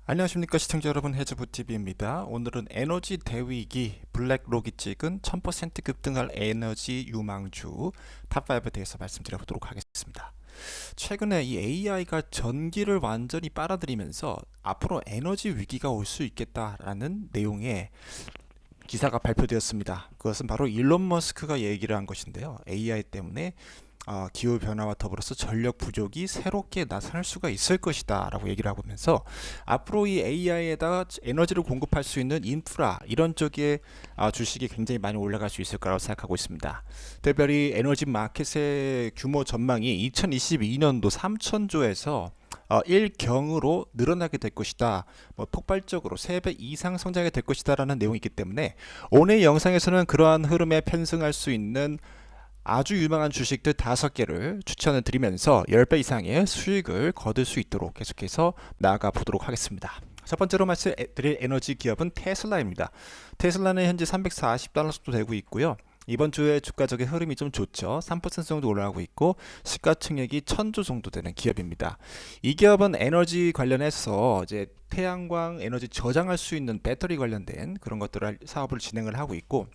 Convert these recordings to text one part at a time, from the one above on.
안녕하십니까 시청자 여러분, 해즈부TV입니다. 오늘은 에너지 대위기 블랙록이 찍은 1000% 급등할 에너지 유망주 탑5에 대해서 말씀드려보도록 하겠습니다. 최근에 이 AI가 전기를 완전히 빨아들이면서 앞으로 에너지 위기가 올 수 있겠다라는 내용의 기사가 발표되었습니다. 그것은 바로 일론 머스크가 얘기를 한 것인데요. AI 때문에 기후 변화와 더불어서 전력 부족이 새롭게 나타날 수가 있을 것이다 라고 얘기를 하고 면서 앞으로 이 AI에다가 에너지를 공급할 수 있는 인프라 이런 쪽에 주식이 굉장히 많이 올라갈 수 있을 거라고 생각하고 있습니다. 특별히 에너지 마켓의 규모 전망이 2022년도 3천조에서 1경으로 늘어나게 될 것이다. 폭발적으로 3배 이상 성장하게 될 것이다 라는 내용이 있기 때문에 오늘 영상에서는 그러한 흐름에 편승할 수 있는 아주 유망한 주식들 5개를 추천을 드리면서 10배 이상의 수익을 거둘 수 있도록 계속해서 나아가 보도록 하겠습니다. 첫 번째로 말씀드릴 에너지 기업은 테슬라입니다. 테슬라는 현재 340달러 정도 되고 있고요. 이번 주에 주가적인 흐름이 좀 좋죠. 3% 정도 올라가고 있고 시가총액이 1000조 정도 되는 기업입니다. 이 기업은 에너지 관련해서 이제 태양광 에너지 저장할 수 있는 배터리 관련된 그런 것들을 사업을 진행을 하고 있고,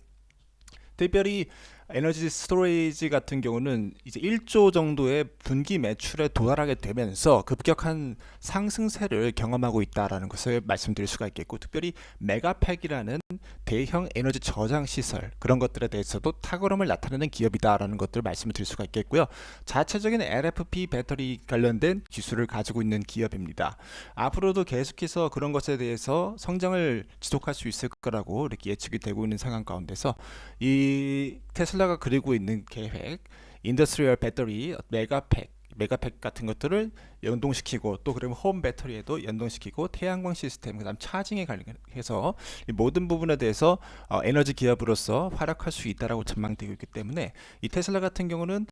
특별히 에너지 스토리지 같은 경우는 이제 1조 정도의 분기 매출에 도달하게 되면서 급격한 상승세를 경험하고 있다라는 것을 말씀드릴 수가 있겠고, 특별히 메가팩이라는 대형 에너지 저장 시설 그런 것들에 대해서도 탁월함을 나타내는 기업이다라는 것들을 말씀을 드릴 수가 있겠고요. 자체적인 LFP 배터리 관련된 기술을 가지고 있는 기업입니다. 앞으로도 계속해서 그런 것에 대해서 성장을 지속할 수 있을 거라고 이렇게 예측이 되고 있는 상황 가운데서 이 테슬라가 그리고 있는 계획, 인더스트리얼 배터리, 메가팩 같은 것들을 연동시키고, 또 그러면 홈 배터리에도 연동시키고, 태양광 시스템, 그다음 차징에 관련해서 이 모든 부분에 대해서 에너지 기업으로서 활약할 수 있다라고 전망되고 있기 때문에 이 테슬라 같은 경우는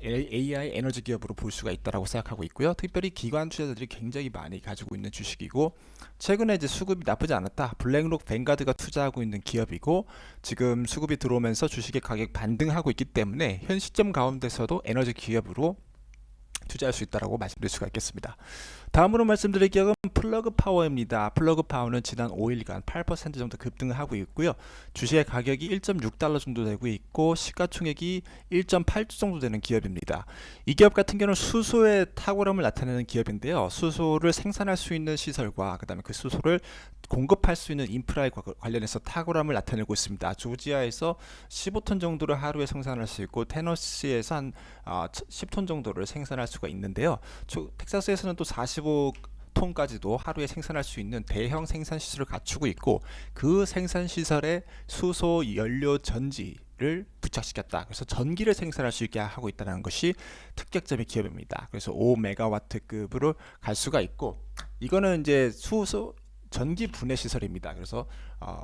AI 에너지 기업으로 볼 수가 있다라고 생각하고 있고요. 특별히 기관 투자자들이 굉장히 많이 가지고 있는 주식이고, 최근에 이제 수급이 나쁘지 않았다. 블랙록 뱅가드가 투자하고 있는 기업이고, 지금 수급이 들어오면서 주식의 가격 반등하고 있기 때문에 현 시점 가운데서도 에너지 기업으로 투자할 수 있다라고 말씀드릴 수가 있겠습니다. 다음으로 말씀드릴 기업은 플러그 파워입니다. 플러그 파워는 지난 5일간 8% 정도 급등을 하고 있고요. 주식의 가격이 1.6달러 정도 되고 있고 시가총액이 1.8조 정도 되는 기업입니다. 이 기업 같은 경우는 수소의 탁월함을 나타내는 기업인데요. 수소를 생산할 수 있는 시설과 그다음에 그 수소를 공급할 수 있는 인프라에 관련해서 탁월함을 나타내고 있습니다. 조지아에서 15톤 정도를 하루에 생산할 수 있고, 테너시에서 한 10톤 정도를 생산할 수가 있는데요. 텍사스에서는 또 45톤까지도 하루에 생산할 수 있는 대형 생산 시설을 갖추고 있고, 그 생산 시설에 수소 연료 전지를 부착시켰다. 그래서 전기를 생산할 수 있게 하고 있다는 것이 특격점의 기업입니다. 그래서 5메가와트급으로 갈 수가 있고, 이거는 이제 수소 전기 분해 시설입니다. 그래서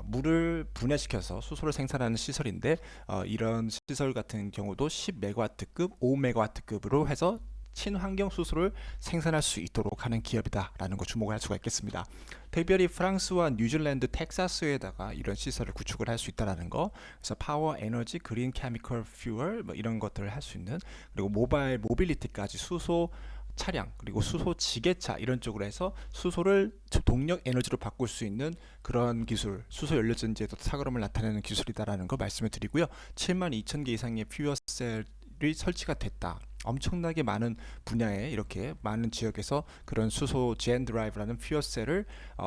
물을 분해시켜서 수소를 생산하는 시설인데, 이런 시설 같은 경우도 10메가와트급, 5메가와트급으로 해서 친환경 수소를 생산할 수 있도록 하는 기업이다라는 거 주목을 할 수가 있겠습니다. 특별히 프랑스와 뉴질랜드, 텍사스에다가 이런 시설을 구축을 할 수 있다라는 거. 그래서 파워, 에너지, 그린 케미컬 퓨얼 이런 것들을 할 수 있는, 그리고 모바일 모빌리티까지 수소 차량 그리고 수소 지게차 이런 쪽으로 해서 수소를 동력 에너지로 바꿀 수 있는 그런 기술, 수소 연료 전지에도 탁월함을 나타내는 기술이다라는 거 말씀을 드리고요. 72,000개 이상의 퓨어셀이 설치가 됐다. 엄청나게 많은 분야에 이렇게 많은 지역에서 그런 수소 젠 드라이브라는 퓨어셀을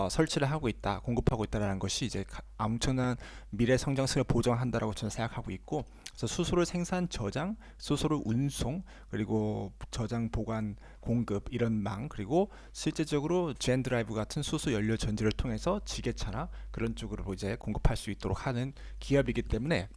설치를 하고 있다, 공급하고 있다라는 것이 이제 엄청난 미래 성장성을 보장한다라고 저는 생각하고 있고, 그래서 수소를 생산, 저장, 수소를 운송, 그리고 저장, 보관, 공급 이런 망, 그리고 실제적으로 젠 드라이브 같은 수소 연료 전지를 통해서 지게차나 그런 쪽으로 이제 공급할 수 있도록 하는 기업이기 때문에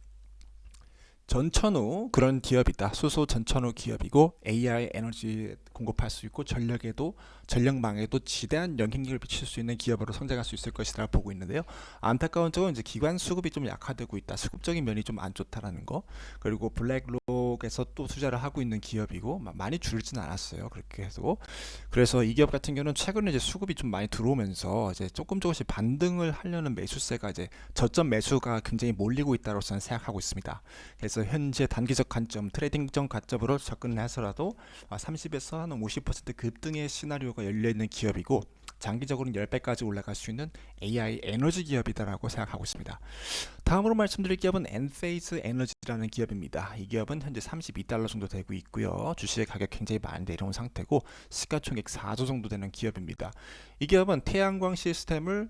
전천후 그런 기업이다. 수소 전천후 기업이고, AI 에너지 공급할 수 있고, 전력망에도 지대한 영향력을 미칠 수 있는 기업으로 성장할 수 있을 것이라 보고 있는데요. 안타까운 점은 이제 기관 수급이 좀 약화되고 있다. 수급적인 면이 좀 안 좋다라는 거. 그리고 블랙록에서 또 투자를 하고 있는 기업이고, 많이 줄지는 않았어요. 그렇게 해서 그래서 이 기업 같은 경우는 최근에 이제 수급이 좀 많이 들어오면서 이제 조금씩 반등을 하려는 매수세가 이제 저점 매수가 굉장히 몰리고 있다고 저는 생각하고 있습니다. 그래서 현재 단기적 관점, 트레이딩적 관점으로 접근을 해서라도 30에서 한 50% 급등의 시나리오가 열려 있는 기업이고, 장기적으로는 10배까지 올라갈 수 있는 AI 에너지 기업이다라고 생각하고 있습니다. 다음으로 말씀드릴 기업은 엔페이즈 에너지라는 기업입니다. 이 기업은 현재 32달러 정도 되고 있고요. 주식의 가격 굉장히 많이 내려온 상태고 시가총액 4조 정도 되는 기업입니다. 이 기업은 태양광 시스템을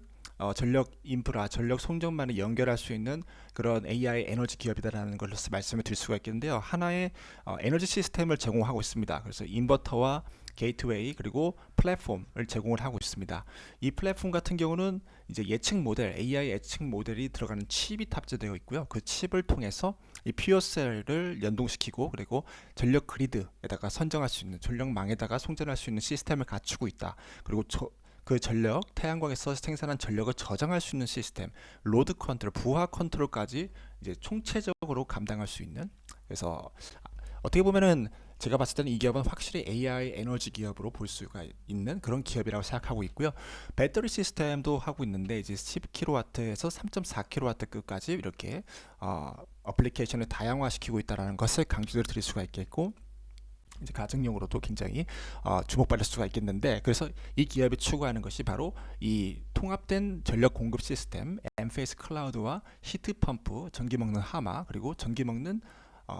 전력 인프라, 전력 송전망에 연결할 수 있는 그런 AI 에너지 기업이다라는 것을 말씀을 드릴 수가 있겠는데요. 하나의 에너지 시스템을 제공하고 있습니다. 그래서 인버터와 게이트웨이 그리고 플랫폼을 제공을 하고 있습니다. 이 플랫폼 같은 경우는 이제 예측 모델, AI 예측 모델이 들어가는 칩이 탑재되어 있고요. 그 칩을 통해서 이 퓨어셀을 연동시키고 그리고 전력 그리드에다가 선정할 수 있는 전력망에다가 송전할 수 있는 시스템을 갖추고 있다. 그리고 그 전력, 태양광에서 생산한 전력을 저장할 수 있는 시스템, 로드 컨트롤, 부하 컨트롤까지 이제 총체적으로 감당할 수 있는. 그래서 어떻게 보면은 제가 봤을 때는 이 기업은 확실히 AI 에너지 기업으로 볼 수가 있는 그런 기업이라고 생각하고 있고요. 배터리 시스템도 하고 있는데 이제 10kW에서 3.4kW급까지 이렇게 어플리케이션을 다양화시키고 있다는 것을 강조를 드릴 수가 있겠고, 이제 가정용으로도 굉장히 주목받을 수가 있겠는데, 그래서 이 기업이 추구하는 것이 바로 이 통합된 전력 공급 시스템, 엔페이스 클라우드와 히트 펌프, 전기 먹는 하마, 그리고 전기 먹는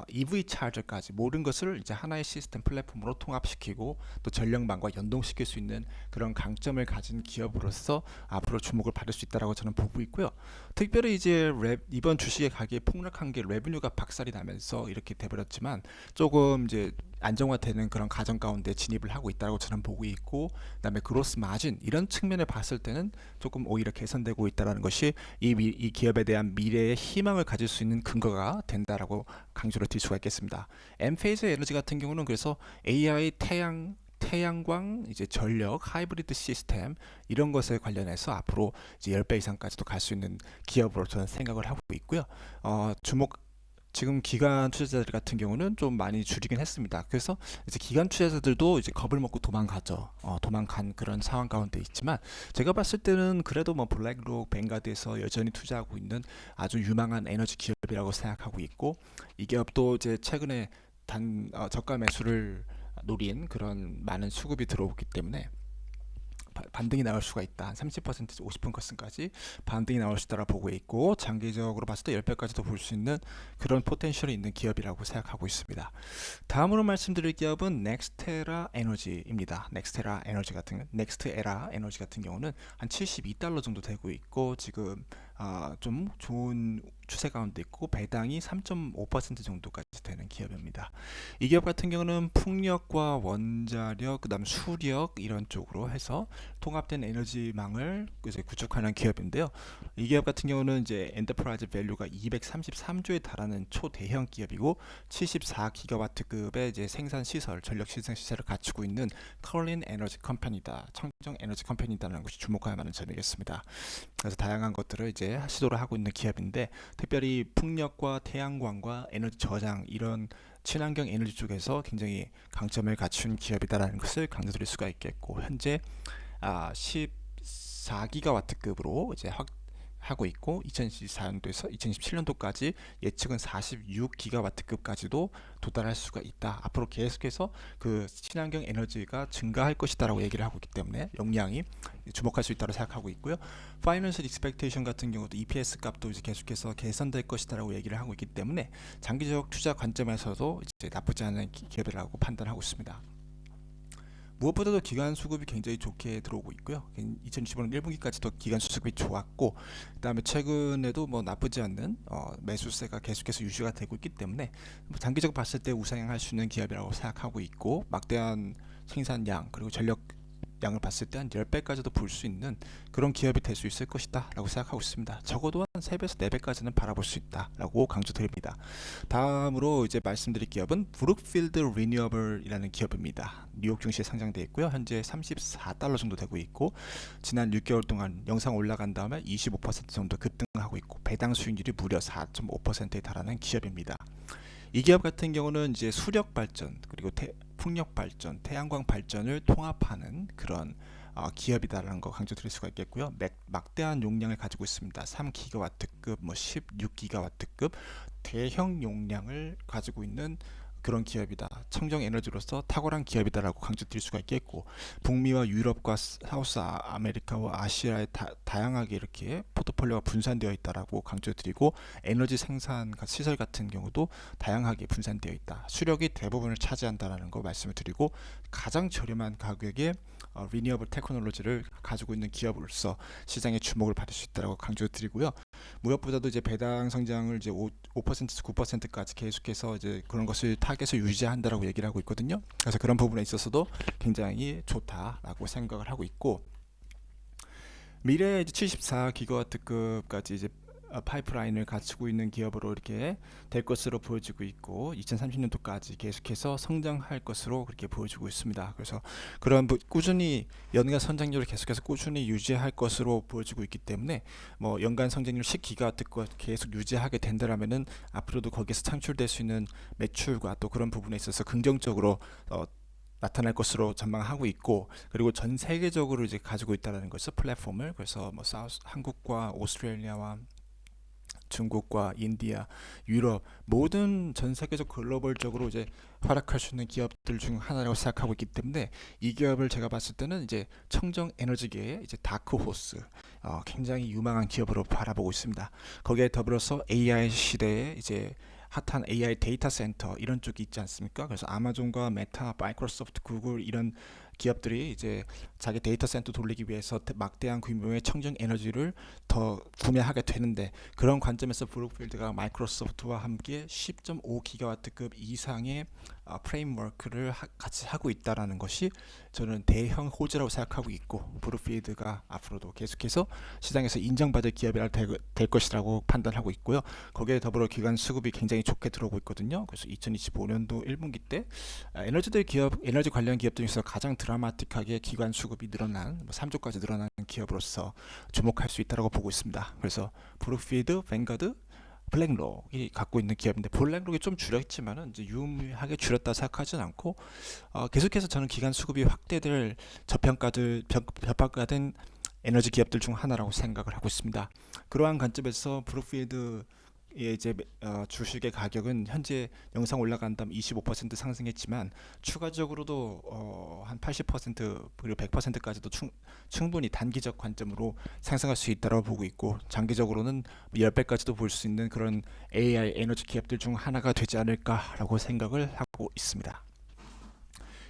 EV 차저까지 모든 것을 이제 하나의 시스템 플랫폼으로 통합시키고 또 전력망과 연동시킬 수 있는 그런 강점을 가진 기업으로서 앞으로 주목을 받을 수 있다라고 저는 보고 있고요. 특별히 이제 이번 주식의 가격이 폭락한 게 레베뉴가 박살이 나면서 이렇게 돼버렸지만 조금 이제 안정화되는 그런 과정 가운데 진입을 하고 있다고 저는 보고 있고, 그다음에 그로스 마진 이런 측면을 봤을 때는 조금 오히려 개선되고 있다는 것이 이 기업에 대한 미래의 희망을 가질 수 있는 근거가 된다라고 강조를 드릴 수가 있겠습니다. 엔페이즈 에너지 같은 경우는 그래서 AI 태양광 이제 전력 하이브리드 시스템 이런 것에 관련해서 앞으로 이제 10배 이상까지도 갈 수 있는 기업으로 저는 생각을 하고 있고요. 지금 기관 투자자들 같은 경우는 좀 많이 줄이긴 했습니다. 그래서 이제 기관 투자자들도 이제 겁을 먹고 도망가죠. 도망간 그런 상황 가운데 있지만 제가 봤을 때는 그래도 뭐 블랙록, 뱅가드에서 여전히 투자하고 있는 아주 유망한 에너지 기업이라고 생각하고 있고, 이 기업도 이제 최근에 저가 매수를 노린 그런 많은 수급이 들어오기 때문에 반등이 나올 수가 있다. 한 30%에서 50%까지 반등이 나올 수 있다고 보고 있고, 장기적으로 봤을 때 10배까지도 볼 수 있는 그런 포텐셜이 있는 기업이라고 생각하고 있습니다. 다음으로 말씀드릴 기업은 넥스테라 에너지입니다. 넥스테라 에너지 같은 경우는 한 72달러 정도 되고 있고, 지금 좀 좋은 추세 가운데 있고 배당이 3.5% 정도까지 되는 기업입니다. 이 기업 같은 경우는 풍력과 원자력, 그다음 수력 이런 쪽으로 해서 통합된 에너지망을 이제 구축하는 기업인데요. 이 기업 같은 경우는 이제 엔터프라이즈 밸류가 233조에 달하는 초대형 기업이고 74기가와트급의 이제 생산 시설, 전력 생산 시설을 갖추고 있는 클린 에너지 컴퍼니다. 청정 에너지 컴퍼니다라는 것이 주목할 만한 점이겠습니다. 그래서 다양한 것들을 이제 시도를 하고 있는 기업인데, 특별히 풍력과 태양광과 에너지 저장 이런 친환경 에너지 쪽에서 굉장히 강점을 갖춘 기업이다라는 것을 강조드릴 수가 있겠고, 현재 14기가와트급으로 이제 하고 있고 2024년도에서 2027년도까지 예측은 46기가와트급까지도 도달할 수가 있다. 앞으로 계속해서 그 친환경 에너지가 증가할 것이다라고 얘기를 하고 있기 때문에 용량이 주목할 수 있다고 생각하고 있고요. 파이낸셜 익스펙테이션 같은 경우도 EPS 값도 이제 계속해서 개선될 것이다라고 얘기를 하고 있기 때문에 장기적 투자 관점에서도 이제 나쁘지 않은 기업이라고 판단하고 있습니다. 무엇보다도 기간 수급이 굉장히 좋게 들어오고 있고요. 2025년 1분기까지도 기간 수급이 좋았고, 그다음에 최근에도 뭐 나쁘지 않는 매수세가 계속해서 유지가 되고 있기 때문에 장기적으로 봤을 때 우상향할 수 있는 기업이라고 생각하고 있고, 막대한 생산량 그리고 전력 양을 봤을 때 한 10배까지도 볼 수 있는 그런 기업이 될 수 있을 것이다 라고 생각하고 있습니다. 적어도 한 3배에서 4배까지는 바라볼 수 있다 라고 강조드립니다. 다음으로 이제 말씀드릴 기업은 브룩필드 리뉴어블이라는 기업입니다. 뉴욕 증시에 상장되어 있고요. 현재 34달러 정도 되고 있고, 지난 6개월 동안 영상 올라간 다음에 25% 정도 급등하고 있고, 배당 수익률이 무려 4.5%에 달하는 기업입니다. 이 기업 같은 경우는 이제 수력 발전 그리고 풍력 발전, 태양광 발전을 통합하는 그런 기업이다라는 거 강조드릴 수가 있겠고요. 막대한 용량을 가지고 있습니다. 3기가와트급, 16기가와트급 대형 용량을 가지고 있는 그런 기업이다. 청정 에너지로서 탁월한 기업이다라고 강조드릴 수가 있겠고, 북미와 유럽과 사우스 아메리카와 아시아에 다양하게 이렇게 포트폴리오가 분산되어 있다라고 강조드리고, 에너지 생산 시설 같은 경우도 다양하게 분산되어 있다. 수력이 대부분을 차지한다라는 거 말씀을 드리고, 가장 저렴한 가격에 리니어블 테크놀로지를 가지고 있는 기업으로서 시장의 주목을 받을 수 있다고 강조드리고요. 무엇보다도 이제 배당 성장을 이제 5%에서 9%까지 계속해서 이제 그런 것을 타겟을 유지한다라고 얘기를 하고 있거든요. 그래서 그런 부분에 있어서도 굉장히 좋다라고 생각을 하고 있고, 미래 74기가와트급까지 이제 파이프라인을 갖추고 있는 기업으로 이렇게 될 것으로 보여지고 있고, 2030년도까지 계속해서 성장할 것으로 그렇게 보여지고 있습니다. 그래서 그런 꾸준히 연간 성장률을 계속해서 꾸준히 유지할 것으로 보여지고 있기 때문에 뭐 연간 성장률 10기가와트급 계속 유지하게 된다면은 앞으로도 거기에서 창출될 수 있는 매출과 또 그런 부분에 있어서 긍정적으로 나타날 것으로 전망하고 있고, 그리고 전 세계적으로 이제 가지고 있다는 것이죠, 플랫폼을. 그래서 뭐 한국과 오스트레일리아와 중국과 인디아, 유럽 모든 전 세계적 글로벌적으로 이제 활약할 수 있는 기업들 중 하나라고 생각하고 있기 때문에 이 기업을 제가 봤을 때는 이제 청정 에너지계의 이제 다크호스, 굉장히 유망한 기업으로 바라보고 있습니다. 거기에 더불어서 AI 시대에 이제 핫한 AI 데이터 센터 이런 쪽이 있지 않습니까? 그래서 아마존과 메타, 마이크로소프트, 구글 이런 기업들이 이제 자기 데이터 센터 돌리기 위해서 막대한 규모의 청정 에너지를 더 구매하게 되는데, 그런 관점에서 브룩필드가 마이크로소프트와 함께 10.5기가와트급 이상의 프레임워크를 같이 하고 있다라는 것이 저는 대형 호재라고 생각하고 있고, 브룩필드가 앞으로도 계속해서 시장에서 인정받을 기업이 될 것이라고 판단하고 있고요. 거기에 더불어 기관 수급이 굉장히 좋게 들어오고 있거든요. 그래서 2025년도 1분기 때 에너지 관련 기업 중에서 가장 드라마틱하게 기관 수급이 늘어난 3조까지 늘어난 기업으로서 주목할 수 있다고 보고 있습니다. 그래서 브룩필드, 뱅가드, 블랙록이 갖고 있는 기업인데, 블랙록이 좀 줄였지만은 이제 유의하게 줄였다 생각하진 않고, 계속해서 저는 기관 수급이 확대될 저평가된 에너지 기업들 중 하나라고 생각을 하고 있습니다. 그러한 관점에서 브룩필드 이제 주식의 가격은 현재 영상 올라간 다음 25% 상승했지만, 추가적으로도 한 80% 그리고 100%까지도 충분히 단기적 관점으로 상승할 수 있다고 보고 있고, 장기적으로는 10배까지도 볼 수 있는 그런 AI 에너지 기업들 중 하나가 되지 않을까라고 생각을 하고 있습니다.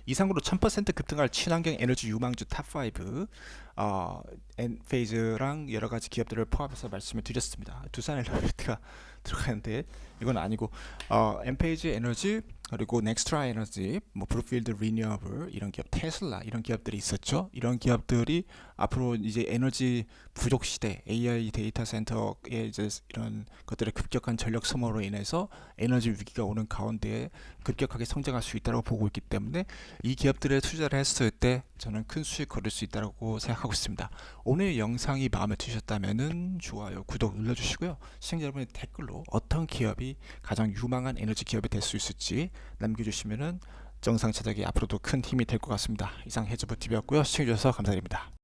이상으로 1000% 급등할 친환경 에너지 유망주 탑5 엔페이즈랑 여러가지 기업들을 포함해서 말씀을 드렸습니다. 두산 엘리베이터가 들어가는데 이건 아니고, 엔페이지 에너지, 그리고 넥스트라 에너지, 뭐 브룩필드 리니어블 이런 기업, 테슬라 이런 기업들이 있었죠. 이런 기업들이 앞으로 이제 에너지 부족 시대, AI 데이터 센터의 이제 이런 것들의 급격한 전력 소모로 인해서 에너지 위기가 오는 가운데 급격하게 성장할 수 있다고 보고 있기 때문에 이 기업들에 투자를 했을 때 저는 큰 수익 거둘 수 있다고 생각하고 있습니다. 오늘 영상이 마음에 드셨다면은 좋아요, 구독 눌러주시고요. 시청자 여러분의 댓글로 어떤 기업이 가장 유망한 에너지 기업이 될 수 있을지 남겨주시면은 정상 제작이 앞으로도 큰 힘이 될 것 같습니다. 이상 해저브TV였고요. 시청해주셔서 감사드립니다.